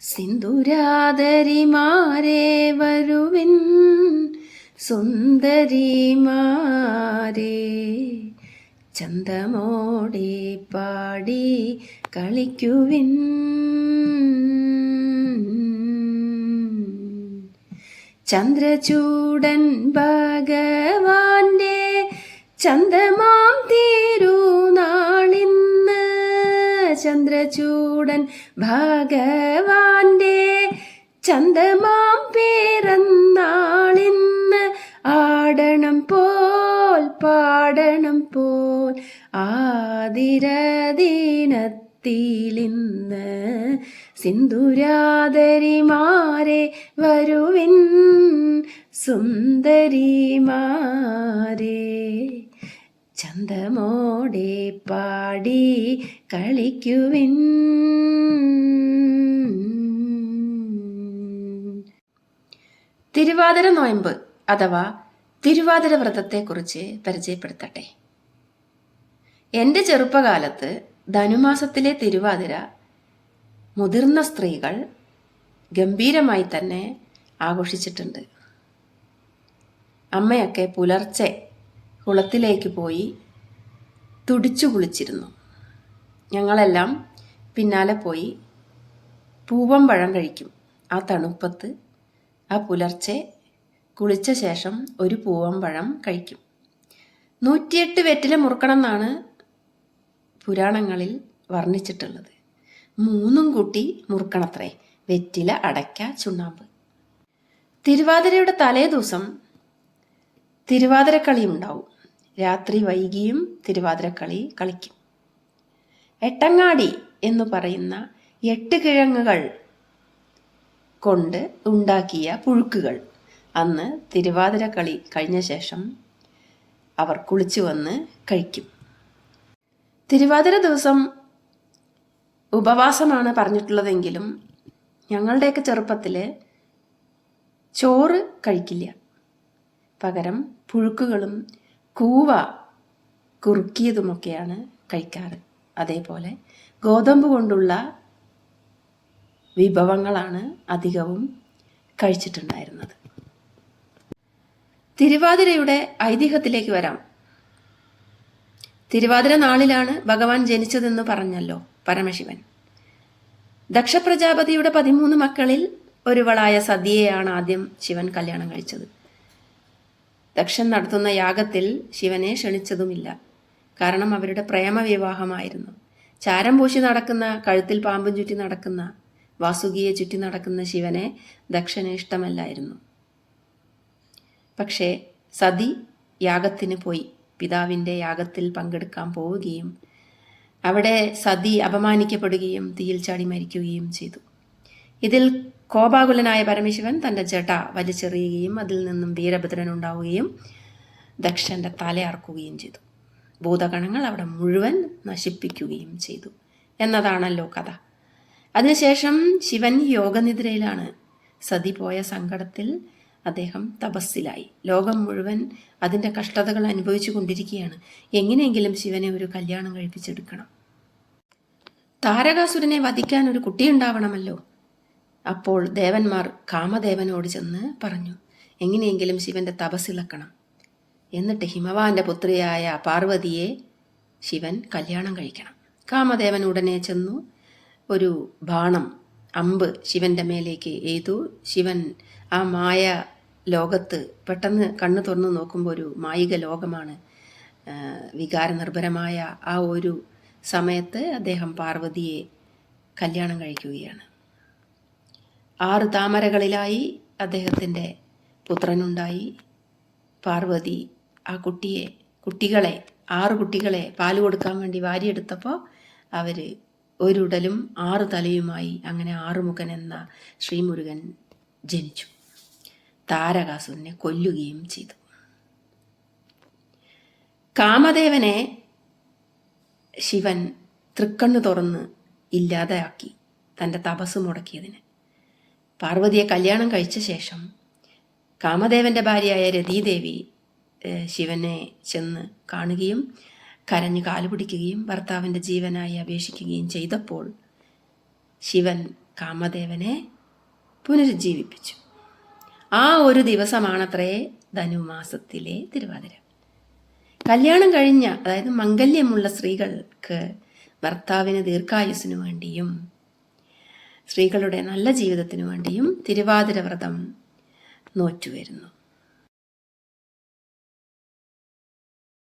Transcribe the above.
സിന്ദൂരാദരിമാരെ വരുവിൻ, സുന്ദരിമാരെ ചന്തമോടെ പാടി കളിക്കുവിൻ. ചന്ദ്രചൂടൻ ഭഗവാന്റെ ചന്തമാം തിരുനാളിന്ന്, ചന്ദ്രചൂടൻ ഭഗവാന്റെ ചന്തമാം പിറന്നാളിന്ന്, ആടണം പോൽ പാടണം പോൽ ആതിരദിനത്തിലിന്ന്, സിന്ദൂരാദരിമാരെ വരുവിൻ, സുന്ദരിമാരെ ചന്തമോടെ പാടി കളിക്കുവിൻ. തിരുവാതിര നോയമ്പ് അഥവാ തിരുവാതിര വ്രതത്തെക്കുറിച്ച് പരിചയപ്പെടുത്തട്ടെ. എൻ്റെ ചെറുപ്പകാലത്ത് ധനുമാസത്തിലെ തിരുവാതിര മുതിർന്ന സ്ത്രീകൾ ഗംഭീരമായി തന്നെ ആഘോഷിച്ചിട്ടുണ്ട്. അമ്മയൊക്കെ പുലർച്ചെ കുളത്തിലേക്ക് പോയി തുടിച്ചു കുളിച്ചിരുന്നു. ഞങ്ങളെല്ലാം പിന്നാലെ പോയി പൂവമ്പഴം കഴിക്കും. ആ തണുപ്പത്ത് ആ പുലർച്ചെ കുളിച്ച ശേഷം ഒരു പൂവമ്പഴം കഴിക്കും. 108 വെറ്റില മുറുക്കണം എന്നാണ് പുരാണങ്ങളിൽ വർണ്ണിച്ചിട്ടുള്ളത്. 3 കൂട്ടി മുറുക്കണത്രേ: വെറ്റില, അടയ്ക്ക, ചുണ്ണാമ്പ്. തിരുവാതിരയുടെ തലേ ദിവസം തിരുവാതിരക്കളി ഉണ്ടാവും. രാത്രി വൈകിയും തിരുവാതിരക്കളി കളിക്കും. എട്ടങ്ങാടി എന്നു പറയുന്ന 8 കിഴങ്ങുകൾ കൊണ്ട് ഉണ്ടാക്കിയ പുഴുക്കുകൾ അന്ന് തിരുവാതിരക്കളി കഴിഞ്ഞ ശേഷം അവർ കുളിച്ചു വന്ന് കഴിക്കും. തിരുവാതിര ദിവസം ഉപവാസമാണ് പറഞ്ഞിട്ടുള്ളതെങ്കിലും ഞങ്ങളുടെയൊക്കെ ചെറുപ്പത്തിൽ ചോറ് കഴിക്കില്ല. പകരം പുഴുക്കുകളും കൂവ കുറുക്കിയതുമൊക്കെയാണ് കഴിക്കാറ്. അതേപോലെ ഗോതമ്പ് കൊണ്ടുള്ള വിഭവങ്ങളാണ് അധികവും കഴിച്ചിട്ടുണ്ടായിരുന്നത്. തിരുവാതിരയുടെ ഐതിഹ്യത്തിലേക്ക് വരാം. തിരുവാതിര നാളിലാണ് ഭഗവാൻ ജനിച്ചതെന്ന് പറഞ്ഞല്ലോ പരമശിവൻ. ദക്ഷപ്രജാപതിയുടെ 13 മക്കളിൽ ഒരുവളായ സതിയെയാണ് ആദ്യം ശിവൻ കല്യാണം കഴിച്ചത്. ദക്ഷൻ നടത്തുന്ന യാഗത്തിൽ ശിവനെ ക്ഷണിച്ചതുമില്ല. കാരണം അവരുടെ പ്രേമവിവാഹമായിരുന്നു. ചാരം പൂശി നടക്കുന്ന, കഴുത്തിൽ പാമ്പും ചുറ്റി നടക്കുന്ന, വാസുകിയെ ചുറ്റി നടക്കുന്ന ശിവനെ ദക്ഷന് ഇഷ്ടമല്ലായിരുന്നു. പക്ഷേ സതി യാഗത്തിന് പോയി. പിതാവിൻ്റെ യാഗത്തിൽ പങ്കെടുക്കാൻ പോവുകയും അവിടെ സതി അപമാനിക്കപ്പെടുകയും തീയിൽ ചാടി മരിക്കുകയും ചെയ്തു. ഇതിൽ കോപാകുലനായ പരമശിവൻ തൻ്റെ ജട വലിച്ചെറിയുകയും അതിൽ നിന്നും വീരഭദ്രൻ ഉണ്ടാവുകയും ദക്ഷൻ്റെ തല അറക്കുകയും ചെയ്തു. ഭൂതഗണങ്ങൾ അവിടെ മുഴുവൻ നശിപ്പിക്കുകയും ചെയ്തു എന്നതാണല്ലോ കഥ. അതിനുശേഷം ശിവൻ യോഗനിദ്രയിലാണ്. സതി പോയ സങ്കടത്തിൽ അദ്ദേഹം തപസ്സിലായി. ലോകം മുഴുവൻ അതിൻ്റെ കഷ്ടതകൾ അനുഭവിച്ചു കൊണ്ടിരിക്കുകയാണ്. എങ്ങനെയെങ്കിലും ശിവനെ ഒരു കല്യാണം കഴിപ്പിച്ചെടുക്കണം. താരകാസുരനെ വധിക്കാൻ ഒരു കുട്ടിയുണ്ടാവണമല്ലോ. അപ്പോൾ ദേവന്മാർ കാമദേവനോട് ചെന്ന് പറഞ്ഞു, എങ്ങനെയെങ്കിലും ശിവന്റെ തപസ്സിളക്കണം. എന്നിട്ട് ഹിമവാന്റെ പുത്രിയായ പാർവതിയെ ശിവൻ കല്യാണം കഴിക്കണം. കാമദേവൻ ഉടനെ ചെന്നു ഒരു ബാണം, അമ്പ് ശിവന്റെ മേലേക്ക് എയ്തു. ശിവൻ ആ മായ ലോകത്ത് പെട്ടെന്ന് കണ്ണു തുറന്നു നോക്കുമ്പോൾ ഒരു മായിക ലോകമാണ്. വികാരനിർഭരമായ ആ ഒരു സമയത്ത് അദ്ദേഹം പാർവതിയെ കല്യാണം കഴിക്കുകയാണ്. 6 താമരകളിലായി അദ്ദേഹത്തിൻ്റെ പുത്രനുണ്ടായി. പാർവതി ആ കുട്ടികളെ 6 കുട്ടികളെ പാല് കൊടുക്കാൻ വേണ്ടി വാരിയെടുത്തപ്പോൾ അവർ ഒരുടലും 6 തലയുമായി അങ്ങനെ 6 മുഖൻ എന്ന ശ്രീമുരുകൻ ജനിച്ചു. താരകാസുരനെ കൊല്ലുകയും ചെയ്തു. കാമദേവനെ ശിവൻ തൃക്കണ്ണു തുറന്ന് ഇല്ലാതെയാക്കി തൻ്റെ തപസ് മുടക്കിയതിന്. പാർവതിയെ കല്യാണം കഴിച്ച ശേഷം കാമദേവൻ്റെ ഭാര്യയായ രതീദേവി ശിവനെ ചെന്ന് കാണുകയും കരഞ്ഞു കാലുപിടിക്കുകയും ഭർത്താവിൻ്റെ ജീവനായി അപേക്ഷിക്കുകയും ചെയ്തപ്പോൾ ശിവൻ കാമദേവനെ പുനരുജ്ജീവിപ്പിച്ചു. ആ ഒരു ദിവസമാണത്രേ ധനുമാസത്തിലെ തിരുവാതിര. കല്യാണം കഴിഞ്ഞ, അതായത് മംഗല്യമുള്ള സ്ത്രീകൾക്ക് ഭർത്താവിന് ദീർഘായുസ്സിനു വേണ്ടിയും സ്ത്രീകളുടെ നല്ല ജീവിതത്തിനു വേണ്ടിയും തിരുവാതിര വ്രതം നോറ്റുവരുന്നു.